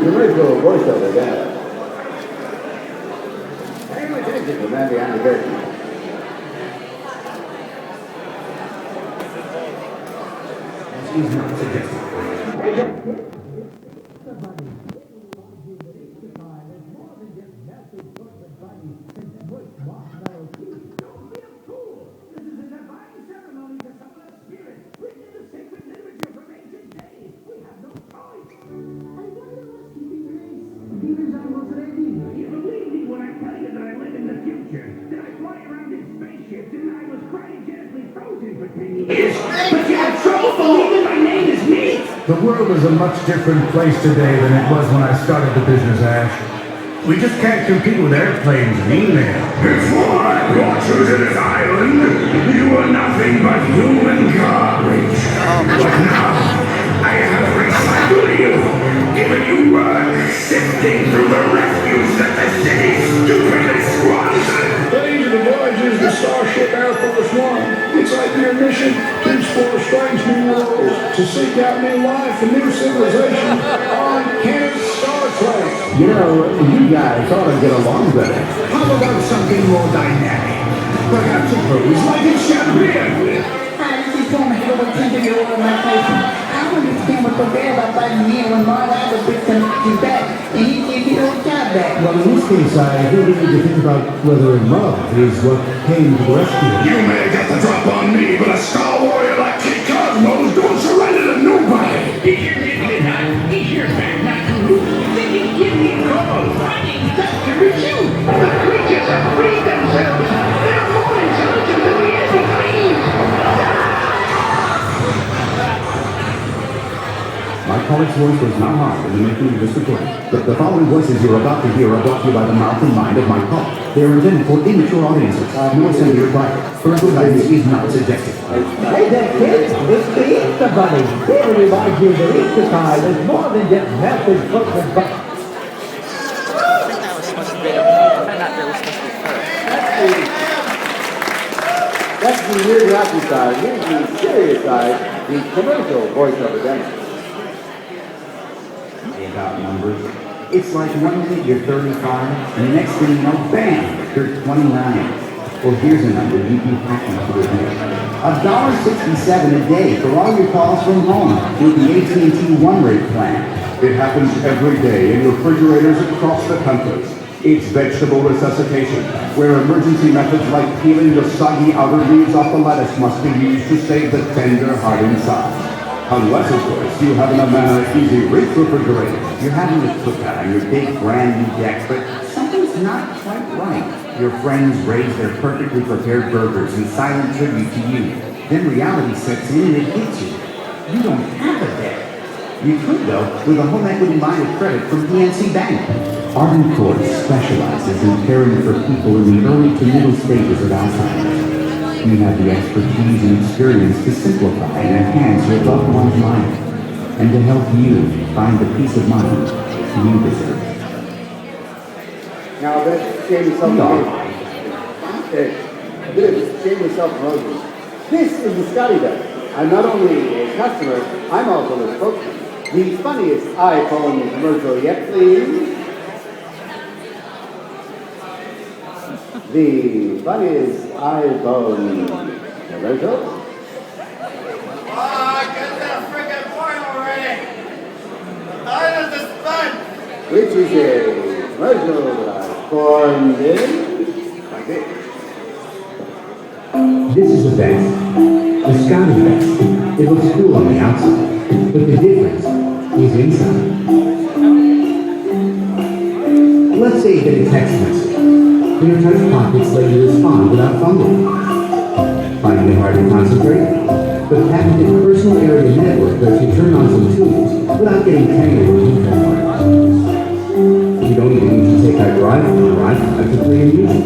commercial voiceover there. Pay no attention to the man behind the curtain. He's not suggesting. The world is a much different place today than it was when I started the business, Ash. We just can't compete with airplanes and email. Before I brought you to this island, you were nothing but human garbage. But now, I have recycled you, given you work, sifting through the refuse that the city stupidly squandered. Age of the Voyage is the Starship Air Force One. It's like your mission to explore strange new worlds, to seek out new life and new civilization on Kenneth Star Trek. You know, you guys ought to get along better. How about something more dynamic? Perhaps a cruise like in Champagne? Hi, this is Tom Hill with 10-year-old on my patient. I understand what the bear about biting me when my lab was big to knock you back, and he gave you the job back. Well, in this case, I think we need to think about whether love is what came to the rescue. You may have got the drop on me, but a Star Warrior like Kid Cosmos don't surrender to nobody. He's here at midnight. He's here back not to lose. Then you give me a call. I need that to reach you. The creatures have freed themselves. They're more intelligent than we ever believed. Mike Pollock's voice was not hard in the making of this recording. The following voices you're about to hear are brought to you by the mouth and mind of Mike Pollock. They are intended for immature audiences. No assembly required. Parental guidance is not suggested. Hey there, kids. It's the Easter Bunny. Here to remind you that Easter time is more than just melted books and buttons. That was supposed to be not really supposed to be first. That's the weird happy side. Here's the serious side, the commercial voiceover demo. About numbers. It's like one minute you're 35, and the next thing you know, bam, you're 29. Well, here's a number you'd be happy to admit. $1.67 a day for all your calls from home with the AT&T One Rate plan. It happens every day in refrigerators across the country. It's vegetable resuscitation, where emergency methods like peeling the soggy outer leaves off the lettuce must be used to save the tender heart inside. Unless, of course, you have an Amana Easy Reach refrigerator. You're having a cookout on your big brand new deck, but something's not quite right. Your friends raise their perfectly prepared burgers in silent tribute to you. Then reality sets in and it hits you. You don't have a deck. You could, though, with a home equity line of credit from PNC Bank. Arden Court specializes in caring for people in the early to middle stages of Alzheimer's. You have the expertise and experience to simplify and enhance your loved one's life, and to help you find the peace of mind you deserve. Now, that's shameless self-promotion. This is the Scotty Duck. I'm not only a customer, I'm also a spokesman. The funniest iPhone commercial yet, please. The funniest iPhone commercial. Get that frickin' point already! The island is spent! Which is a commercial that I formed in like this. This is the best. The Scotty best. It looks cool on the outside, but the difference is inside. Let's say you get a text message. Your tight pockets let you respond without fumbling. Finding it hard to concentrate? The patented personal area network lets you turn on some tools without getting tangled with info marks. You don't even need to take out your iPhone or iPad to play your music.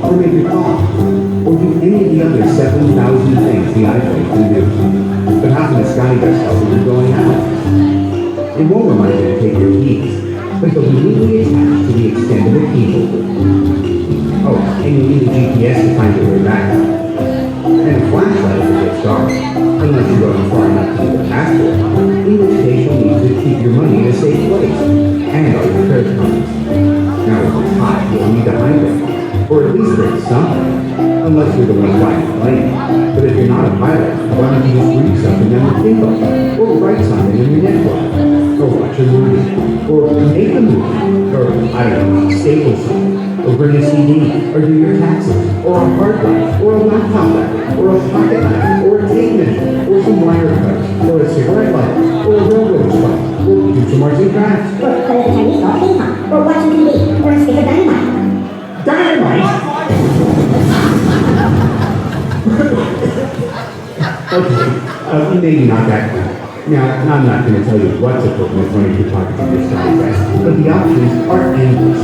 Or make a call. Or do any of the other 7,000 things the iPhone can do. But how can a Scotty Duck help when you're going out? It won't remind you to take your keys, but they'll be neatly attached to the extendable keyboard. Oh, and you'll need a GPS to find your way back. And a flashlight if it gets dark, unless you're going far enough to need a passport. money in a safe place, and all your credit cards. Now if it's hot, you'll need to hide it, or at least bring something, unless you're the one flying the plane. But if you're not a pilot, why don't you just read something on your Kindle, or write something in your netbook, or watch a movie, or make a movie, or, I don't know, staple something, or bring a CD, or do your taxes, or a hard drive, or a laptop battery, or a pocket knife, or a tape measure, or some wire cutters, or a cigarette lighter, or a railroad spike, or do some arts and crafts. Or play with a Chinese or ping pong, or watch some TV, or a stick of dynamite. Dynamite? Okay, maybe not that one. Now, I'm not going to tell you what to put in the front of your pocket of your study vest, but the options are endless.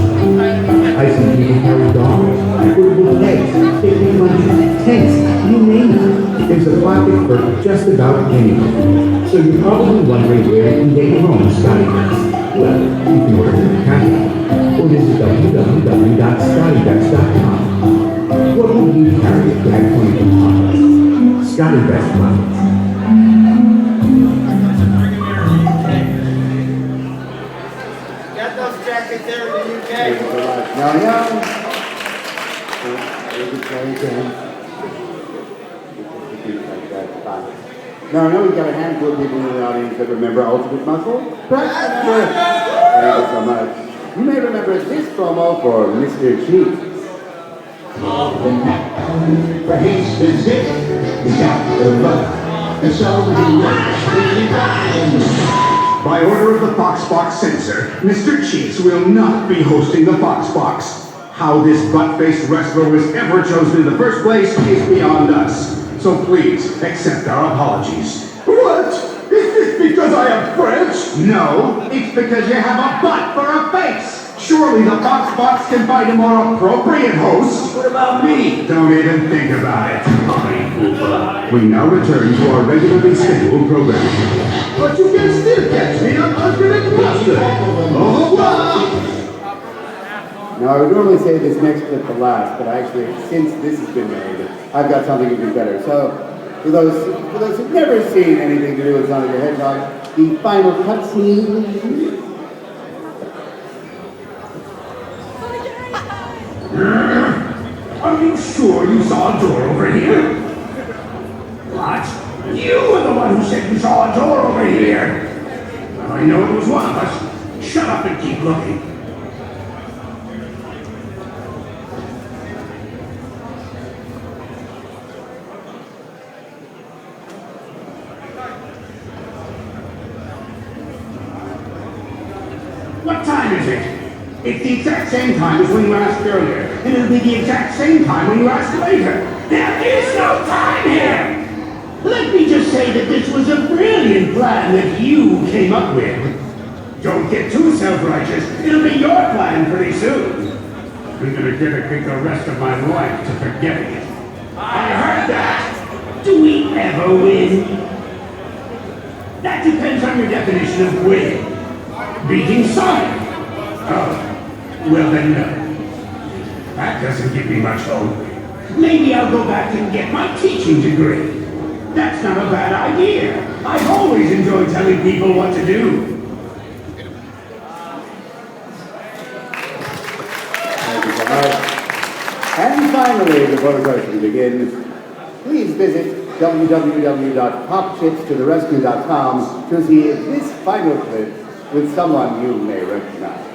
I see people carry dogs, portable legs, picnic lunches, tents, you name it. There's a pocket for just about anything. So you're probably wondering where you can get your own Scotty vest. Well, you can order them at Hedgehog, or visit www.scottybest.com. What would you carry if you had 22 pockets? Scotty Best pockets. Get those jackets there in the UK. No. Now, I know we've got a handful of people in the audience that remember Ultimate Muscle. Thank you so much. You may remember this promo for Mr. Cheese. For his visit, he got the butt, and so he works really fine. By order of the Foxbox censor, Mr. Cheeks will not be hosting the Foxbox. How this butt-faced wrestler was ever chosen in the first place is beyond us. So please, accept our apologies. What? Is this because I am French? No, it's because you have a butt for a face. Surely the Foxbox can find a more appropriate host. What about me? Don't even think about it. We now return to our regularly scheduled programming. But you can still catch me on Ultimate Muscle. Au revoir! Now, I would normally say this next clip the last, but actually, since this has been made, I've got something even better. So, for those who've never seen anything to do with Sonic the Hedgehog, the final cutscene. Are you sure you saw a door over here? What? You were the one who said you saw a door over here. Well, I know it was one of us. Shut up and keep looking. What time is it? It's the exact same time as when you asked earlier, and it'll be the exact same time when you ask later. There is no time here! Let me just say that this was a brilliant plan that you came up with. Don't get too self-righteous. It'll be your plan pretty soon. I'm gonna dedicate the rest of my life to forgetting it. I heard that! Do we ever win? That depends on your definition of win. Beating Sonic. Oh, well then no. That doesn't give me much hope. Maybe I'll go back and get my teaching degree. That's not a bad idea. I've always enjoyed telling people what to do. Thank you so much. And finally, before the question begins, please visit www.popchipstotherescue.com to see this final clip with someone you may recognize.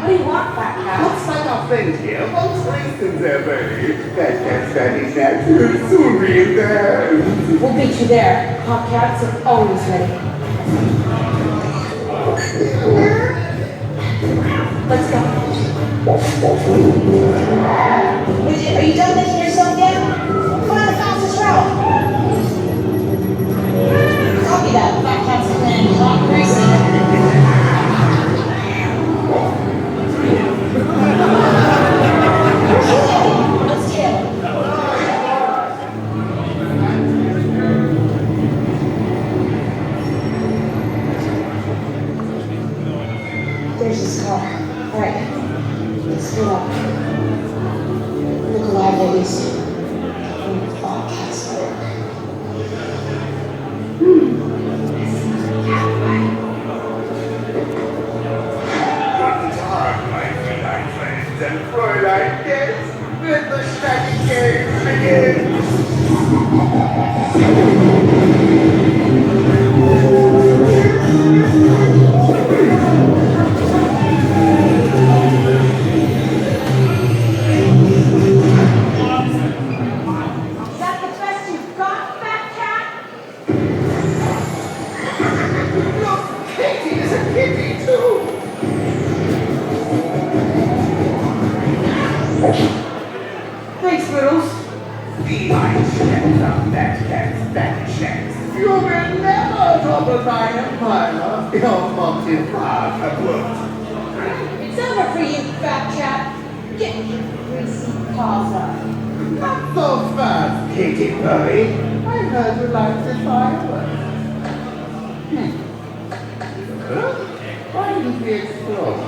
What do you want, fat cat? Let's take our things here. What's reasons there, baby? Fat Fatty Snacks will soon be in there. We'll beat you there. Hot cats are always ready. Let's go. Are you done making yourself down? Find the fastest route. Copy that. Fat cat's plan. Hot greasy. Let's kill. There's his car. All right. Let's split up. Look alive, ladies. All cats work. And Fräulein gets with the shaggy games begin. Is that the best you've got, fat cat? Look, Katie is a kitty too. Thanks, Riddles. Behind snacks on that cat's back checks. You will never topple my empire. Your monkey heart abloat. It's over for you, fat cat. Get your greasy paws up. Not so fast, Katy Perry. I heard you like the fireworks. Huh? Why didn't we explode?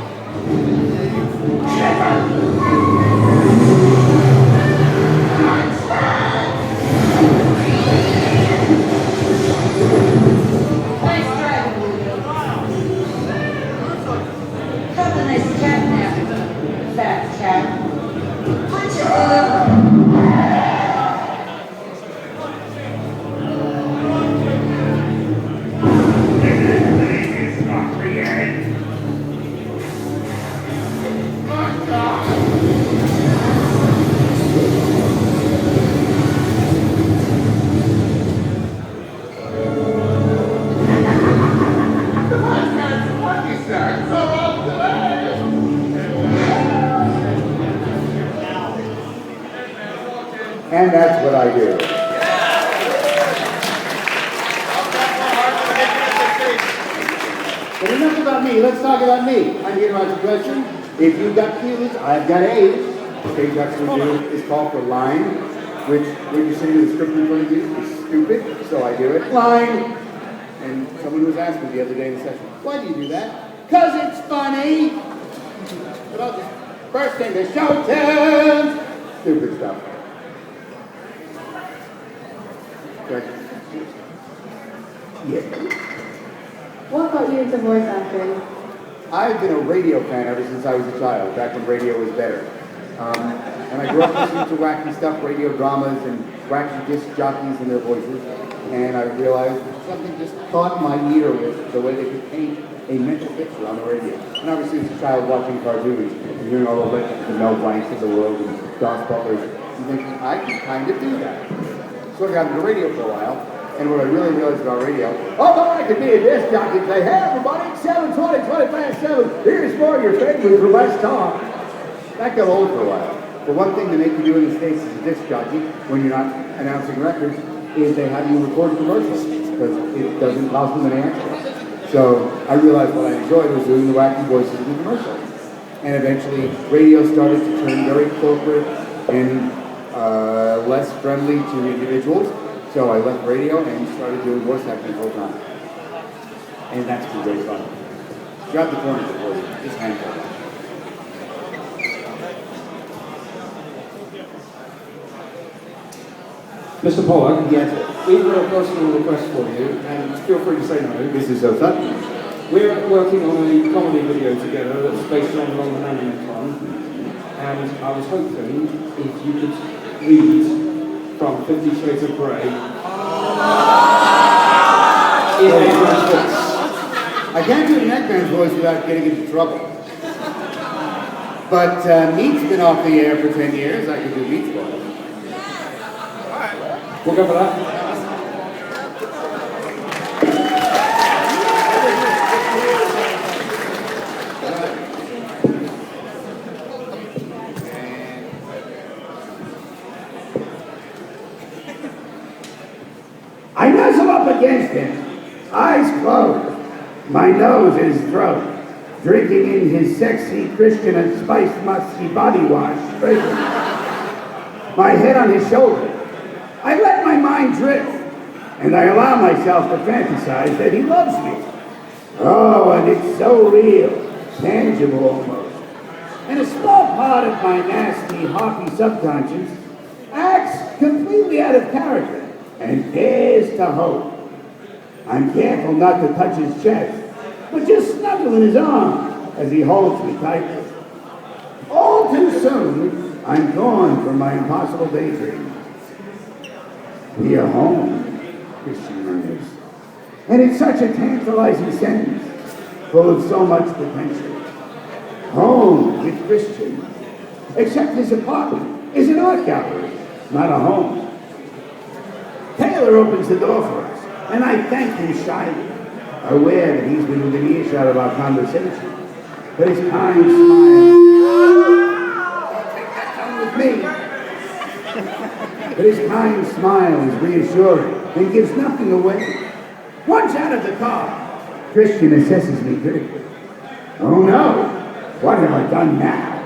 Nice driving, Lulu. Have a nice cat nap, fat cat. Punch it, Lulu. It's not the end. And that's what I do. But enough about me, let's talk about me. I'm here to answer questions. If you've got Q's, I've got A's. Stage action review is called for line, which when you're sitting with a script in front of you is stupid, so I do it. Line! And someone was asking me the other day in the session, why do you do that? 'Cause it's funny! But I'll just burst into show tunes! Stupid stuff. Okay. Yeah. What got you into voice acting? I've been a radio fan ever since I was a child, back when radio was better. And I grew up listening to wacky stuff, radio dramas, and wacky disc jockeys and their voices. And I realized something just caught my ear with the way they could paint a mental picture on the radio. And obviously as a child watching cartoons and hearing all the legends of Mel Blancs of the world and Don Butlers, and thinking, I can kind of do that. So I got into radio for a while. And what I really realized about radio, although I could be a disc jockey and say, hey everybody, it's 7:20, 20 past 7, here's more of your favorites for Let's Talk. That got old for a while. But one thing they make you do in the States as a disc jockey, when you're not announcing records, is they have you record commercials, because it doesn't cost them any extra. So I realized what I enjoyed was doing the wacky voices in the commercials. And eventually, radio started to turn very corporate and less friendly to individuals. So I left radio and started doing voice acting full time. And that's been great fun. Grab the corner for you. Just hang tight. Mr. Pollock, yes, we've got a personal request for you, and feel free to say no. This is so sudden. We're working on a comedy video together that's based on London Anime Con, and I was hoping if you could read from 50 Shades of Grey in Eggman's voice. I can't do an Eggman's voice without getting into trouble. But Meat's been off the air for 10 years. I can do Meat's voice. We'll go for that. I nuzzle up against him, eyes closed, my nose in his throat, drinking in his sexy Christian and spiced musky body wash fragrance. My head on his shoulder, I let my mind drift, and I allow myself to fantasize that he loves me. Oh, and it's so real, tangible almost. And a small part of my nasty, hoppy subconscious acts completely out of character and dares to hope. I'm careful not to touch his chest, but just snuggle in his arms as he holds me tightly. All too soon, I'm gone from my impossible daydream. We are home, Christian murmurs. And it's such a tantalizing sentence, full of so much potential. Home with Christian. Except his apartment is an art gallery, not a home. Taylor opens the door for us, and I thank him shyly, aware that he's been within earshot of our conversation. But his kind smile... with me. But his kind smile is reassuring and gives nothing away. Once out of the car, Christian assesses me critically. Oh no, what have I done now?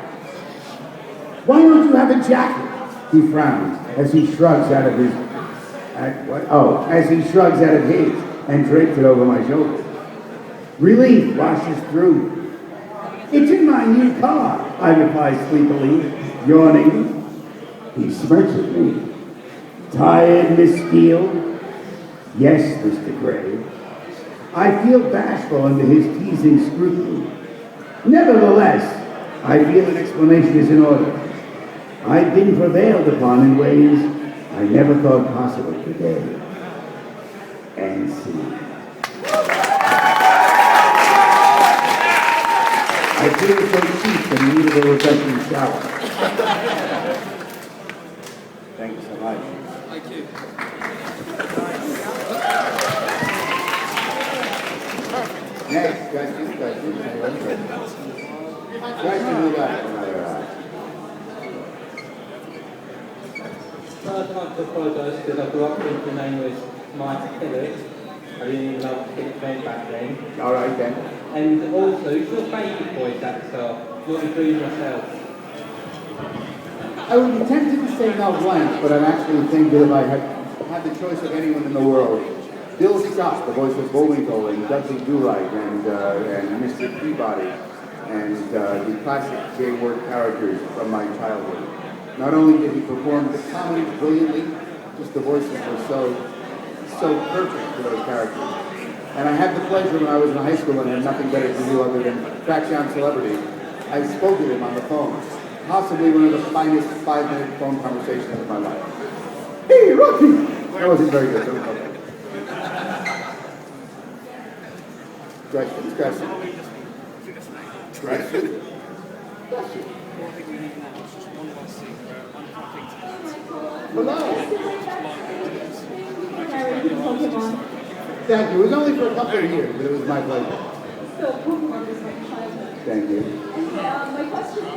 Why don't you have a jacket? He frowns as he shrugs out of his... as he shrugs out of his and drapes it over my shoulder. Relief washes through me. It's in my new car, I reply sleepily, yawning. He smirks at me. Tired, Miss Steele? Yes, Mr. Gray. I feel bashful under his teasing scrutiny. Nevertheless, I feel an explanation is in order. I've been prevailed upon in ways I never thought possible today. And see. I feel so cheap and needed a refreshing shower. Thank you so much. Thank you. Next, question. Question who got another eye? I'd like to apologise because I grew up thinking the name was Mike Pollock. I didn't even know what it meant back then. All right then. And also, who's your favourite voice actor? Not including myself. I would be tempted to say Mel Blanc, but I'm actually thinking if I had the choice of anyone in the world, Bill Scott, the voice of Bullwinkle and Dudley Do-Right and Mr. Peabody and the classic J Ward characters from my childhood. Not only did he perform the comedy brilliantly, just the voices were so perfect for those characters. And I had the pleasure when I was in high school and had nothing better to do other than track down celebrity. I spoke to him on the phone. Possibly one of the finest 5-minute phone conversations of my life. Hey, Rocky! That wasn't very good. Question. Hello. Thank you. It was only for a couple of years, but it was my pleasure. So, Pokemon is my childhood. Thank you. And my question is,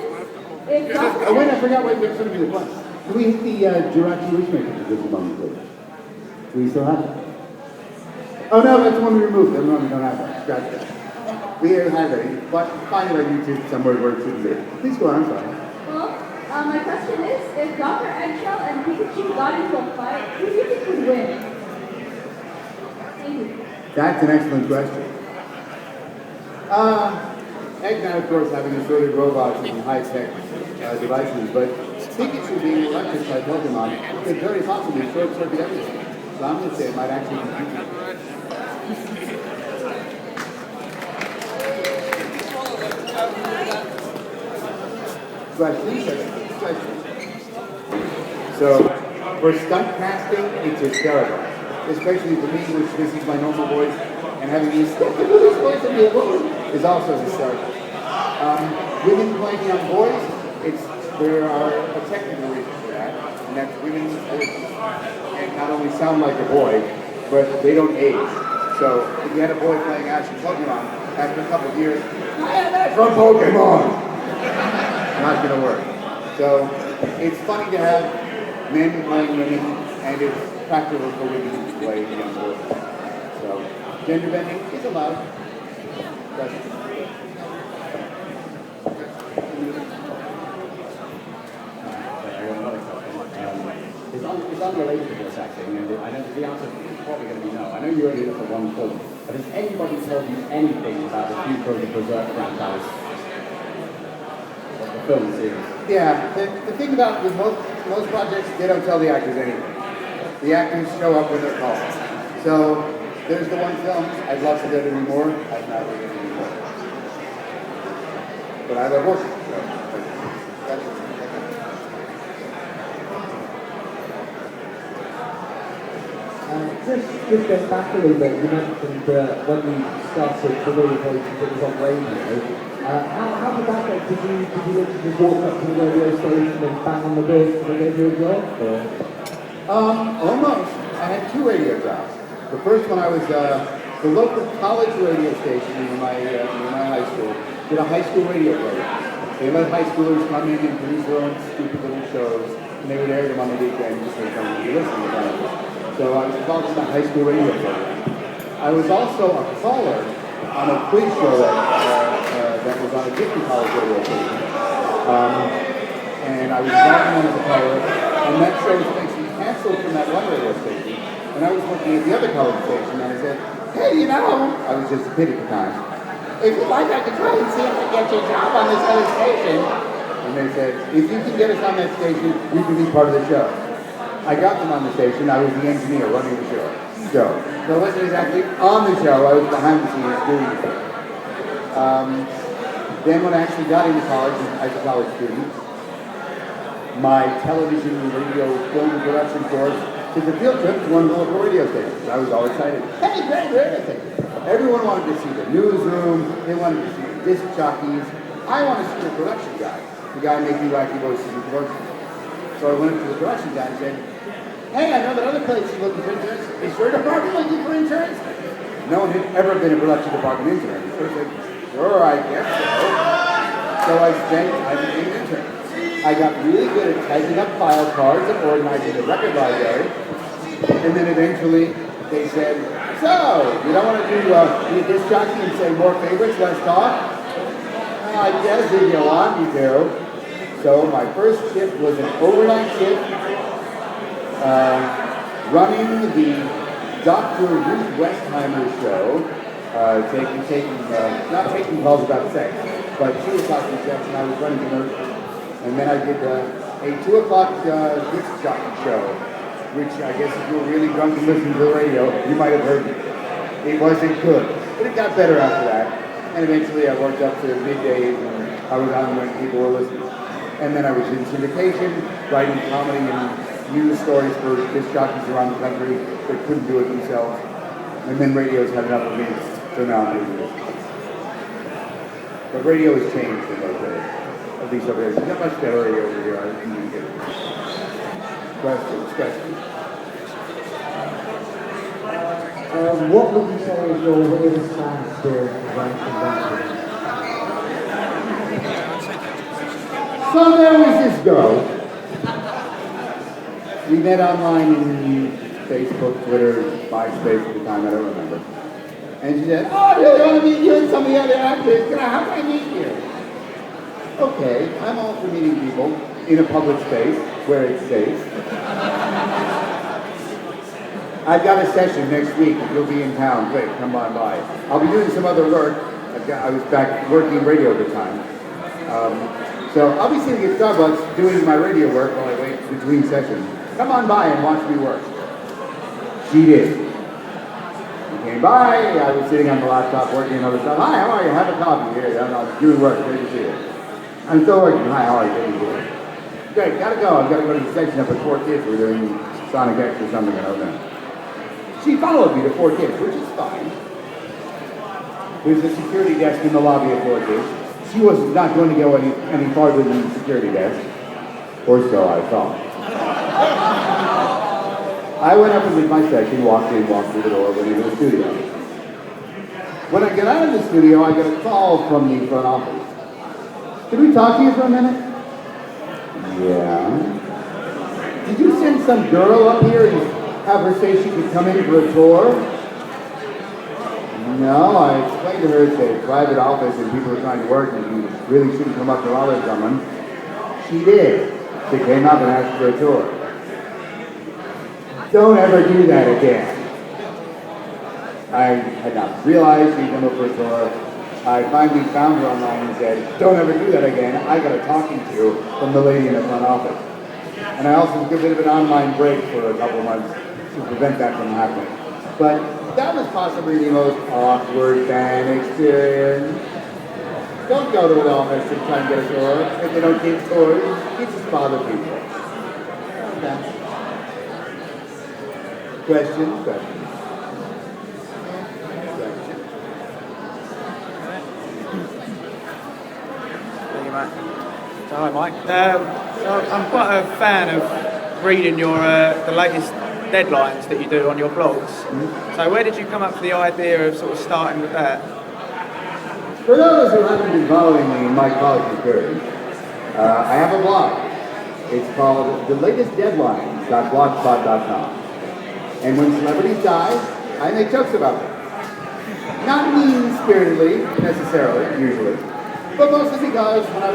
if Oh, wait, I forgot. Wait, there's going to be the question. Can we hit the Jirachi Wishmaker for just a moment, please? Do we still have it? Oh, no, that's the one we removed. That's the one we don't have that. Scratch that. We have it, but find it on YouTube somewhere where it shouldn't be. Please go on, I'm sorry. Well, my question is, if Dr. Eggshell and Pikachu got into a fight, who do you think would win? Thank you. That's an excellent question. Eggman, of course, having assorted robots and high-tech devices, but Pikachu being electric by Pokemon could very possibly short-circuit everything. So I'm going to say it might actually be Pikachu. Question. So, for stunt casting, it's hysterical. Especially for me, which this is my normal voice, and having the voice of a woman is also hysterical. Women playing young boys, there are a technical reason for that, and that's women's sports. And not only sound like a boy, but they don't age. So if you had a boy playing Ash and Pokemon, after a couple of years, I am Ash from Pokemon. Not gonna work. So it's funny to have men playing women, and it's practical for women to play young boys. So gender bending is allowed. It's unrelated to voice acting, and I know the answer is probably going to be no. I know you only look at one film, but has anybody told you anything about the future of the Berserk franchise? The film series? Yeah, the thing about with most projects, they don't tell the actors anything. The actors show up when they're called. So there's the one film I'd love to do it anymore. I've not done it anymore. But I love working. So that's it. Just going back a little bit, you mentioned when you started career voices, it was on radio. How did that go? Did you literally just walk up to the radio station and bang on the door for the radio job? Or? Almost. I had 2 radio jobs. The first one I was the local college radio station in my high school did a high school radio program. They let high schoolers come in and produce their own stupid little shows, and they would air them on the weekend just so someone would be listening to them. So I was involved in the high school radio program. I was also a caller on a quiz show that was on a different college radio station. And I was involved in one as a caller, and that show was eventually canceled from that one radio station. And I was working at the other college station, and I said, hey, you know, I was just a kid at the time. If you'd like, I could try and see if I get your job on this other station. And they said, if you can get us on that station, you can be part of the show. I got them on the station. I was the engineer running the show. So I wasn't exactly on the show. I was behind the scenes doing the show. Then when I actually got into college as a college student, my television, radio, film production course took a field trip to one of the local radio stations. I was all excited. Hey, great radio station. Everyone wanted to see the newsroom. They wanted to see the disc jockeys. I wanted to see the production guy, the guy making wacky voices in commercials. So I went up to the production guy and said, hey, I know that other places are looking for interns. Is your department looking for interns? No one had ever been a production department intern. So I said, sure, I guess so. So I became an intern. I got really good at typing up file cards and organizing the record library. And then eventually they said, so, you don't want to be a disc jockey and say more favorites, less talk? I guess if you want me to. So my first shift was an overnight shift, running the Dr. Ruth Westheimer show, not taking calls about sex, but she was talking sex and I was running commercials. And then I did a 2 o'clock disc jockey show, which I guess if you were really drunk and listening to the radio, you might have heard it. It wasn't good, but it got better after that. And eventually I worked up to middays and I was on when people were listening. And then I was in syndication, writing comedy and news stories for disc jockeys around the country that couldn't do it themselves. And then radio's had enough of me, so now I'm doing this. But radio has changed in those days. At least over here. There's not much better radio over here. I can get questions. What would you say is your weirdest fan experience around convention? So there was this girl. We met online in Facebook, Twitter, MySpace at the time, I don't remember. And she said, oh, I really want to meet you and some of the other actors. How can I meet you? Okay, I'm all for meeting people in a public space where it's safe. I've got a session next week. If you'll be in town, great, come on by. I'll be doing some other work. I was back working radio at the time. So I'll be sitting at Starbucks doing my radio work while I wait between sessions. Come on by and watch me work. She did. She came by. I was sitting on the laptop working on other stuff. Hi, how are you? Have a coffee here. I'm doing work. Great to see you. I'm still working. Hi, how are you? Good to see you. Great, gotta go. I've got to go to the section up at 4 Kids. We're doing Sonic X or something. I don't know. She followed me to 4 Kids, which is fine. There's a security desk in the lobby at 4 Kids. She was not going to go any farther than the security desk. Or so I thought. I went up and did my session, walked through the door, went into the studio. When I get out of the studio, I get a call from the front office. Can we talk to you for a minute? Yeah. Did you send some girl up here and have her say she could come in for a tour? No, I explained to her it's a private office and people are trying to work and you really shouldn't come up to bother someone. She did. She came up and asked for a tour. Don't ever do that again. I had not realized she'd come up for a tour. I finally found her online and said, don't ever do that again. I got a talking to from the lady in the front office. And I also took a bit of an online break for a couple months to prevent that from happening. But that was possibly the most awkward fan experience. Don't go to an office and try and get a tour. If they don't give tours, you just bother people. Okay. Questions? So, hi Mike. So I'm quite a fan of reading your the latest deadlines that you do on your blogs. So where did you come up with the idea of sort of starting with that? For those who haven't been following me in Mike Pollock's experience, I have a blog. It's called thelatestdeadlines.blogspot.com. And when celebrities die, I make jokes about them. Not mean-spiritedly, necessarily, usually. But mostly because when I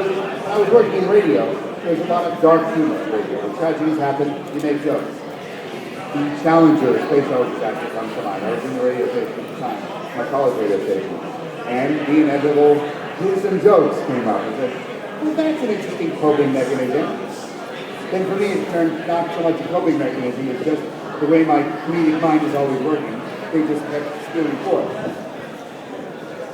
was working in radio, there's a lot of dark humor in radio. When tragedies happen, you make jokes. The Challenger space shuttle disaster comes to mind. I was in the radio station at the time, my college radio station. And the inevitable gruesome jokes came up. I said, well, that's an interesting coping mechanism. Then for me, it turned not so much a coping mechanism, it's just the way my comedic mind is always working. They just kept spewing forth.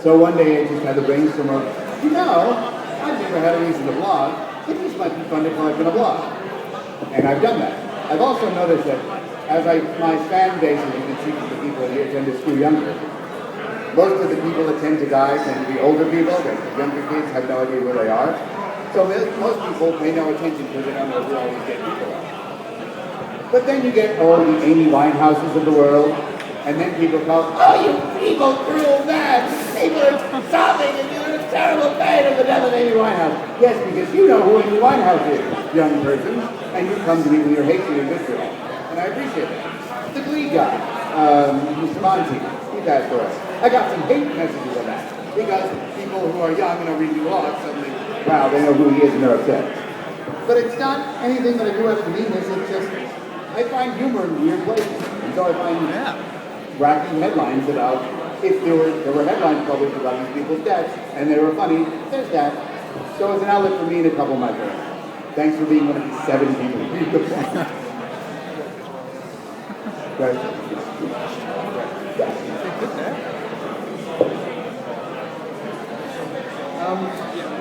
So one day I just had the brainstorm of, I've never had a reason to blog. It just might be fun to collect on a blog. And I've done that. I've also noticed that as my fan base, as you can see from the people here, tend to skew younger. Most of the people that tend to die tend to be older people. The younger kids have no idea where they are. So most people pay no attention because they don't know who all these dead people are. But then you get all the Amy Winehouses of the world, and then people go, oh, you people cruel man! People are sobbing and you're in a terrible pain of the death of Amy Winehouse. Yes, because you know who Amy Winehouse is, young person, and you come to me with your hatred and vitriol. And I appreciate that. The Glee guy, Mr. Monty, he passed away. I got some hate messages on that, because people who are young and are reading blogs suddenly, wow, they know who he is and they're upset. But it's not anything that I do out of meanness, it's just, I find humor in weird places. And so I find wacky headlines about, if there were headlines published about these people's deaths, and they were funny, there's that. So it's an outlet for me and a couple of my friends. Thanks for being one of these 7 people who read the blog.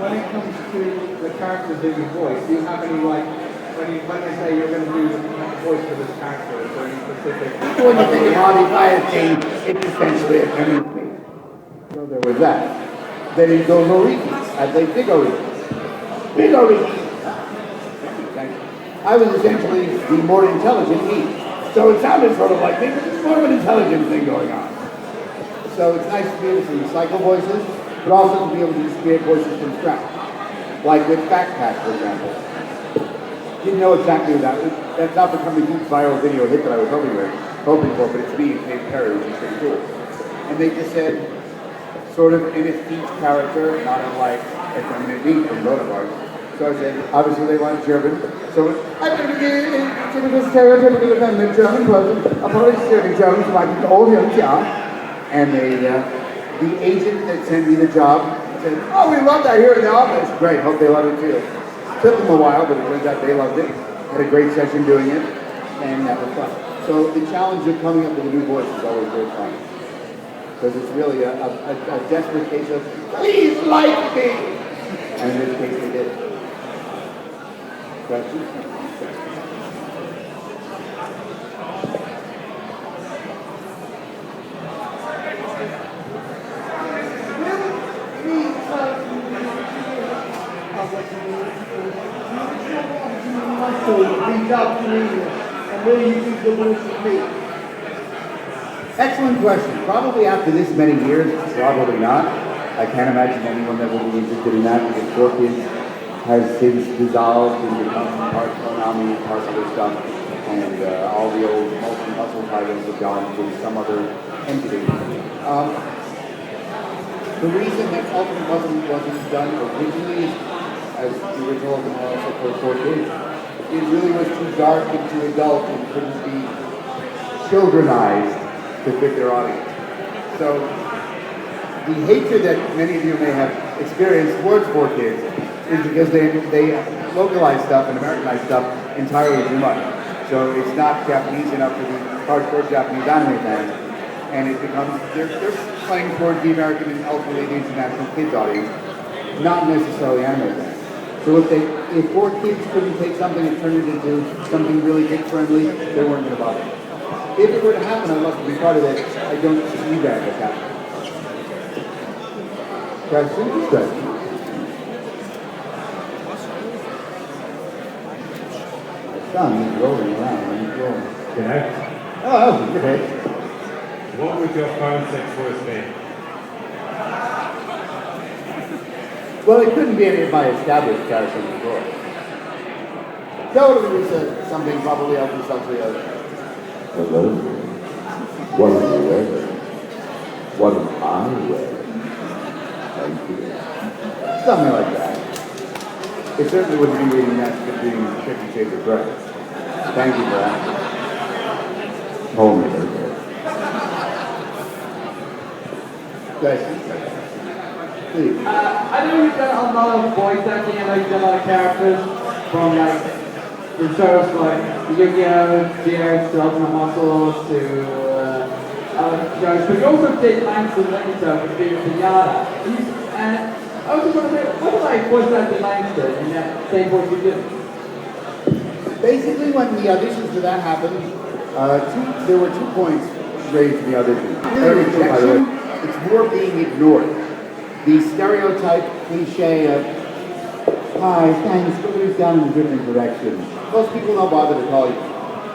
When it comes to the characters that you voice, do you have any, like, when they say you're going to do the voice for this character, is there any specific... When you think of Harvey Firestein, it's essentially a community. So there was that. Then you go Loriki. I played Big Oriki. Big Oriki! I was essentially the more intelligent he. So it sounded sort of like me, but there's more of an intelligent thing going on. So it's nice to be able to recycle voices, but also to be able to just create voices from scratch. Like with Backpack, for example. Didn't know exactly what that was. That's not become a huge viral video hit that I was hoping for, but it's me and Dave Perry, which is pretty cool. And they just said, sort of in a speech character, not unlike effeminate me from Bonaparte. So I said, obviously they want German. So I'm going to be typical stereotypical effeminate German person, a Polish German, so I can all him, and the agent that sent me the job said, oh, we love that here in the office. Great, hope they love it too. Took them a while, but it turns out they loved it. Had a great session doing it, and that was fun. So the challenge of coming up with a new voice is always very fun. Because it's really a desperate case of, please like me! And in this case, they did. Questions? Beat up comedian, and And will you use the word compete? Excellent question. Probably after this many years, probably not. I can't imagine anyone that would be interested in that because 4Kids has since dissolved and become part Konami and part other stuff, and all the old multi-muscle titles have gone to some other entity. The reason that Ultimate wasn't done originally, as the original Ultimate also for 4Kids, it really was too dark and too adult and couldn't be childrenized to fit their audience. So the hatred that many of you may have experienced towards 4Kids is because they localize stuff and Americanize stuff entirely too much. So it's not Japanese enough for the hardcore Japanese anime fans, and it becomes they're playing towards the American and ultimately the international kids audience, not necessarily anime fans. So if 4Kids couldn't take something and turn it into something really kid friendly, they weren't going to bother. If it were to happen, I'd love to be part of it. I don't see that as happening. Question? Question. Son, he's rolling around on the floor. G'day. Oh, good day. What would your phone sex voice be? Well, it couldn't be any of my established characters before. No, it was something probably Elvis Huxley other. Hello? What are you wearing? What am I wearing? Thank you. Something like that. It certainly wouldn't be reading that between 50 Shades of Grey. Thank you for that. Hold me there. Guys, please. I know you've done a lot of voice acting, I know you've done a lot of characters from like the shows like Yu-Gi-Oh, GX to Ultimate Muscle to other shows, but you also did Langston Langston with Beavis and Yada. And I was just wondering, what was like voice acting Langston in that same voice you did? Basically, when the auditions for that happened, there were 2 points raised in the audition. Rejection, it's more being ignored. The stereotype cliche of, hi, thanks, but it's down in a different direction. Most people don't bother to call you,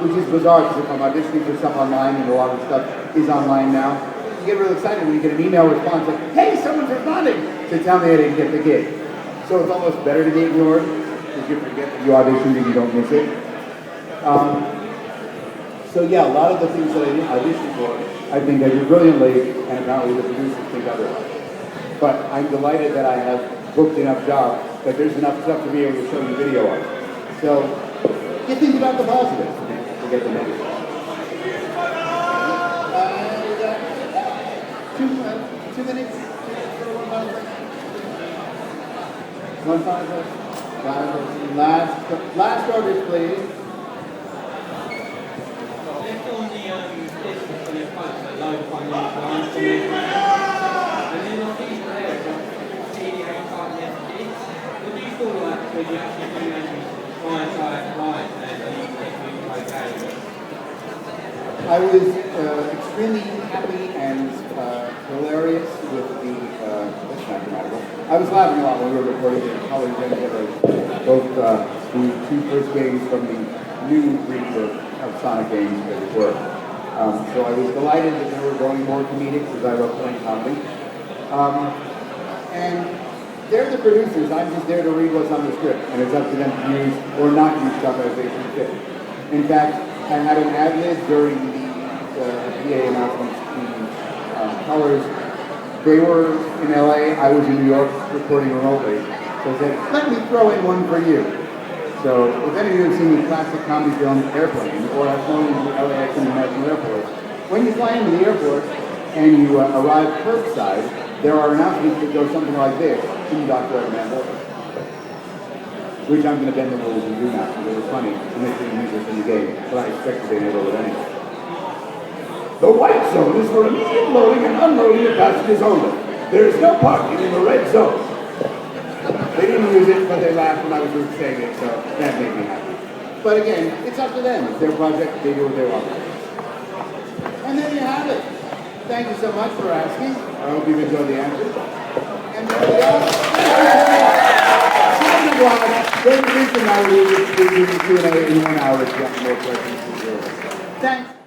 which is bizarre because if I'm auditioning for stuff online and a lot of stuff is online now, you get real excited when you get an email response like, hey, someone's responding to tell me I didn't get the gig. So it's almost better to be ignored because you forget that you auditioned and you don't miss it. So yeah, a lot of the things that I auditioned for, I think I did brilliantly, and apparently the producers think otherwise. But I'm delighted that I have booked enough jobs that there's enough stuff to be able to show you video of. So you think about the positives, forget the negatives. 2 minutes. 1 5. Last orders, please. I was extremely happy and hilarious with the, that's not grammatical. I was laughing a lot when we were recording the College Gen both the 2 first games from the new breed of Sonic games, as it were. So I was delighted that they were going more comedic because I love playing comedy. And they're the producers. I'm just there to read what's on the script, and it's up to them to use or not use stuff as they see fit. In fact, I had an ad-lib during the PA announcements in Colors. They were in LA, I was in New York recording remotely. So I said, let me throw in one for you. So if any of you have seen the classic comedy film Airplane, or have flown into LAX International Airport, when you fly into the airport and you arrive curbside, there are announcements that go something like this, to Dr. Eggman Boy. Which I'm going to bend the rules and do now, because it was funny to make the music in the game, but I expected they never would anyway. The white zone is for immediate loading and unloading of passengers only. There is no parking in the red zone. They didn't use it, but they laughed when I was saying it, so that made me happy. But again, it's up to them. It's their project, they do what they want. And there you have it. Thank you so much for asking. I hope you've enjoyed the answers. And there we go. David Vincent and I will do the Q&A in 1 hour if you have more questions. Thanks.